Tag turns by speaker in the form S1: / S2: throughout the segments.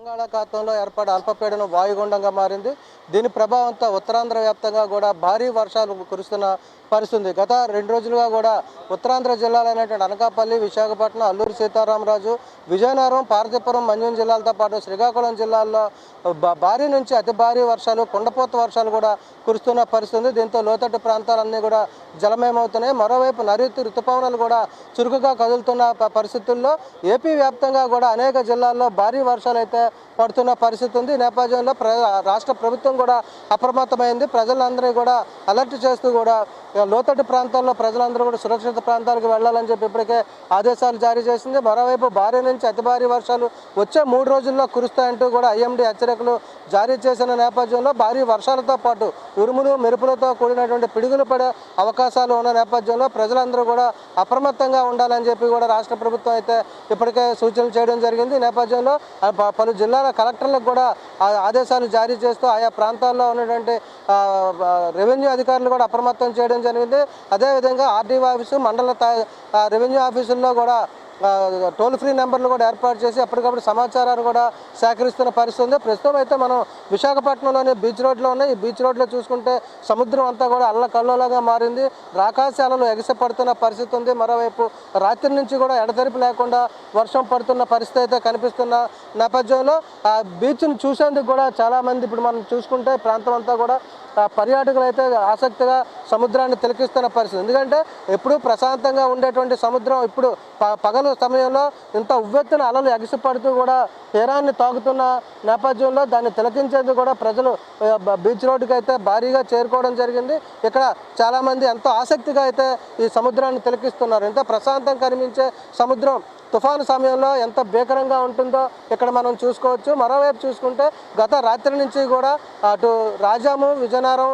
S1: బంగాళాఖాతంలో ఏర్పడే అల్పపీడనం వాయుగుండంగా మారింది. దీని ప్రభావంతో ఉత్తరాంధ్ర వ్యాప్తంగా కూడా భారీ వర్షాలు కురుస్తున్న పరిస్థితి. గత 2 రోజులుగా కూడా ఉత్తరాంధ్ర జిల్లాలైనటువంటి అనకాపల్లి, విశాఖపట్నం, అల్లూరి సీతారామరాజు, విజయనగరం, పార్వతీపురం, మన్యం జిల్లాలతో పాటు శ్రీకాకుళం జిల్లాల్లో భారీ నుంచి అతి భారీ వర్షాలు, కుండపోత వర్షాలు కూడా కురుస్తున్న పరిస్థితి. దీంతో లోతట్టు ప్రాంతాలన్నీ కూడా జలమయమవుతున్నాయి. మరోవైపు నైరుతి రుతుపవనాలు కూడా చురుకుగా కదులుతున్న పరిస్థితుల్లో ఏపీ వ్యాప్తంగా కూడా అనేక జిల్లాల్లో భారీ వర్షాలు అయితే పడుతున్న పరిస్థితి ఉంది. ఈ నేపథ్యంలో రాష్ట్ర ప్రభుత్వం కూడా అప్రమత్తమైంది. ప్రజలందరినీ కూడా అలర్ట్ చేస్తూ కూడా లోతట్టు ప్రాంతాల్లో ప్రజలందరూ కూడా సురక్షిత ప్రాంతాలకు వెళ్లాలని చెప్పి ఇప్పటికే ఆదేశాలు జారీ చేసింది. మరోవైపు భారీ నుంచి అతి భారీ వర్షాలు వచ్చే 3 రోజుల్లో కురుస్తాయంటూ కూడా ఐఎండీ హెచ్చరికలు జారీ చేసిన నేపథ్యంలో భారీ వర్షాలతో పాటు ఉరుములు మెరుపులతో కూడినటువంటి పిడుగులు పడే అవకాశాలు ఉన్న నేపథ్యంలో ప్రజలందరూ కూడా అప్రమత్తంగా ఉండాలని చెప్పి కూడా రాష్ట్ర ప్రభుత్వం అయితే ఇప్పటికే సూచనలు చేయడం జరిగింది. ఈ నేపథ్యంలో పలు జిల్లాల కలెక్టర్లకు కూడా ఆదేశాలు జారీ చేస్తూ ఆయా ప్రాంతాల్లో ఉన్నటువంటి రెవెన్యూ అధికారులు కూడా అప్రమత్తం చేయడం జరిగింది. అదేవిధంగా ఆర్డీఓ ఆఫీసు, మండల రెవెన్యూ ఆఫీసుల్లో కూడా టోల్ ఫ్రీ నెంబర్లు కూడా ఏర్పాటు చేసి అప్పటికప్పుడు సమాచారాన్ని కూడా సేకరిస్తున్న పరిస్థితి ఉంది. ప్రస్తుతం అయితే మనం విశాఖపట్నంలోని బీచ్ రోడ్లో ఉన్నాయి. ఈ బీచ్ రోడ్లో చూసుకుంటే సముద్రం అంతా కూడా అల్లకల్లోలంగా మారింది. రాకాశాలలో ఎగసి పడుతున్న పరిస్థితి ఉంది. మరోవైపు రాత్రి నుంచి కూడా ఎడతెరిపి లేకుండా వర్షం పడుతున్న పరిస్థితి అయితే కనిపిస్తున్న నేపథ్యంలో ఆ బీచ్ను చూసేందుకు కూడా చాలామంది ఇప్పుడు మనం చూసుకుంటే ప్రాంతం అంతా కూడా పర్యాటకులు అయితే ఆసక్తిగా సముద్రాన్ని తిలకిస్తున్న పరిస్థితి. ఎందుకంటే ఎప్పుడూ ప్రశాంతంగా ఉండేటువంటి సముద్రం ఇప్పుడు పగలు సమయంలో ఇంత ఉవ్వెత్తున అలలు ఎగసిపడుతూ కూడా తీరాన్ని తాగుతున్న నేపథ్యంలో దాన్ని తిలకించేందుకు కూడా ప్రజలు బీచ్ రోడ్డుకి అయితే భారీగా చేరుకోవడం జరిగింది. ఇక్కడ చాలామంది ఎంతో ఆసక్తిగా అయితే ఈ సముద్రాన్ని తిలకిస్తున్నారు. ఎంత ప్రశాంతం కనిపించే సముద్రం తుఫాను సమయంలో ఎంత భీకరంగా ఉంటుందో ఇక్కడ మనం చూసుకోవచ్చు. మరోవైపు చూసుకుంటే గత రాత్రి నుంచి కూడా అటు రాజాము, విజయనగరం,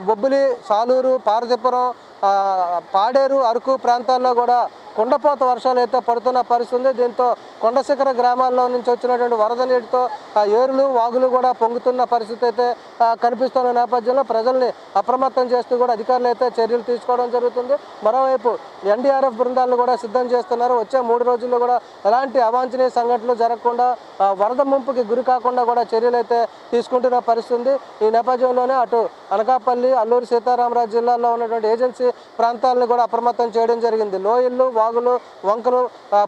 S1: బొబ్బిలి, సాలూరు, పార్వతీపురం, పాడేరు, అరకు ప్రాంతాల్లో కూడా కుండపోత వర్షాలు అయితే పడుతున్న పరిస్థితి ఉంది. దీంతో కొండ శిఖర గ్రామాల్లో నుంచి వచ్చినటువంటి వరద నీటితో ఏరులు, వాగులు కూడా పొంగుతున్న పరిస్థితి అయితే కనిపిస్తున్న నేపథ్యంలో ప్రజల్ని అప్రమత్తం చేస్తూ కూడా అధికారులు అయితే చర్యలు తీసుకోవడం జరుగుతుంది. మరోవైపు ఎన్డీఆర్ఎఫ్ బృందాలను కూడా సిద్ధం చేస్తున్నారు. వచ్చే 3 రోజుల్లో కూడా ఎలాంటి అవాంఛనీయ సంఘటనలు జరగకుండా వరద ముంపుకి గురి కాకుండా కూడా చర్యలు అయితే తీసుకుంటున్న పరిస్థితి ఉంది. ఈ నేపథ్యంలోనే అటు అనకాపల్లి, అల్లూరి సీతారామరాజు జిల్లాల్లో ఉన్నటువంటి ఏజెన్సీ ప్రాంతాలను కూడా అప్రమత్తం చేయడం జరిగింది. లోయళ్ళు, వాగులు, వంకలు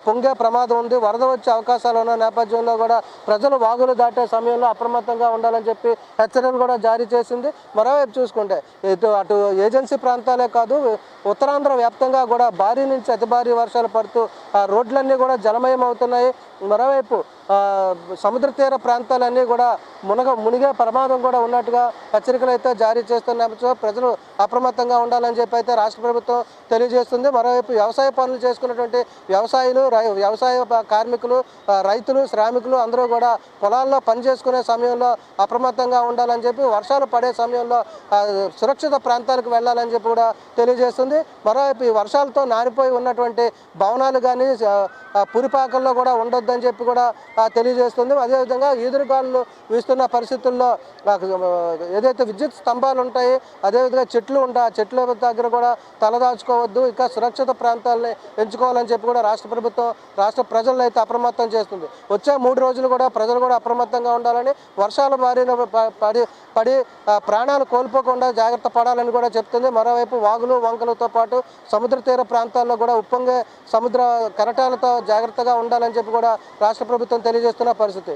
S1: పొంగే ప్రమాదం ఉంది. వరద వచ్చే అవకాశాలు ఉన్న నేపథ్యంలో కూడా ప్రజలు వాగులు దాటే సమయంలో అప్రమత్తంగా ఉండాలని చెప్పి హెచ్చరికలు కూడా జారీ చేసింది. మరోవైపు చూసుకుంటే అటు ఏజెన్సీ ప్రాంతాలే కాదు ఉత్తరాంధ్ర వ్యాప్తంగా కూడా భారీ నుంచి అతి భారీ వర్షాలు పడుతూ రోడ్లన్నీ కూడా జలమయం అవుతున్నాయి. మరోవైపు సముద్ర తీర ప్రాంతాలన్నీ కూడా మునిగే ప్రమాదం కూడా ఉన్నట్టుగా హెచ్చరికలు అయితే జారీ చేస్తున్న ప్రజలు అప్రమత్తంగా ఉండాలని చెప్పి అయితే రాష్ట్ర ప్రభుత్వం తెలియజేస్తుంది. మరోవైపు వ్యవసాయ పనులు చేసుకున్నటువంటి వ్యవసాయులు, వ్యవసాయ కార్మికులు, రైతులు, శ్రామికులు అందరూ కూడా పొలాల్లో పని చేసుకునే సమయంలో అప్రమత్తంగా ఉండాలని చెప్పి, వర్షాలు పడే సమయంలో సురక్షిత ప్రాంతాలకు వెళ్ళాలని చెప్పి కూడా తెలియజేస్తుంది. మరోవైపు ఈ వర్షాలతో నానిపోయి ఉన్నటువంటి భవనాలు కానీ పురిపాకల్లో కూడా ఉండొద్దని చెప్పి కూడా తెలియజేస్తుంది. అదేవిధంగా ఈదురుగాలులు వీస్తున్న పరిస్థితుల్లో ఏదైతే విద్యుత్ స్తంభాలు ఉంటాయి, అదేవిధంగా చెట్లు ఉంటాయి, ఆ చెట్ల దగ్గర కూడా తలదాచుకోవద్దు, ఇంకా సురక్షిత ప్రాంతాలని ఎంచుకోవాలని చెప్పి కూడా రాష్ట్ర ప్రభుత్వం రాష్ట్ర ప్రజలను అయితే అప్రమత్తం చేస్తుంది. వచ్చే 3 రోజులు కూడా ప్రజలు కూడా అప్రమత్తంగా ఉండాలని, వర్షాల బారిన పడి ప్రాణాలు కోల్పోకుండా జాగ్రత్త పడాలని కూడా చెప్తుంది. మరోవైపు వాగులు, వంకలతో పాటు సముద్ర తీర ప్రాంతాల్లో కూడా ఉప్పొంగే సముద్ర కెరటాలతో జాగ్రత్తగా ఉండాలని చెప్పి కూడా రాష్ట్ర ప్రభుత్వం తెలియజేస్తున్న పరిస్థితి.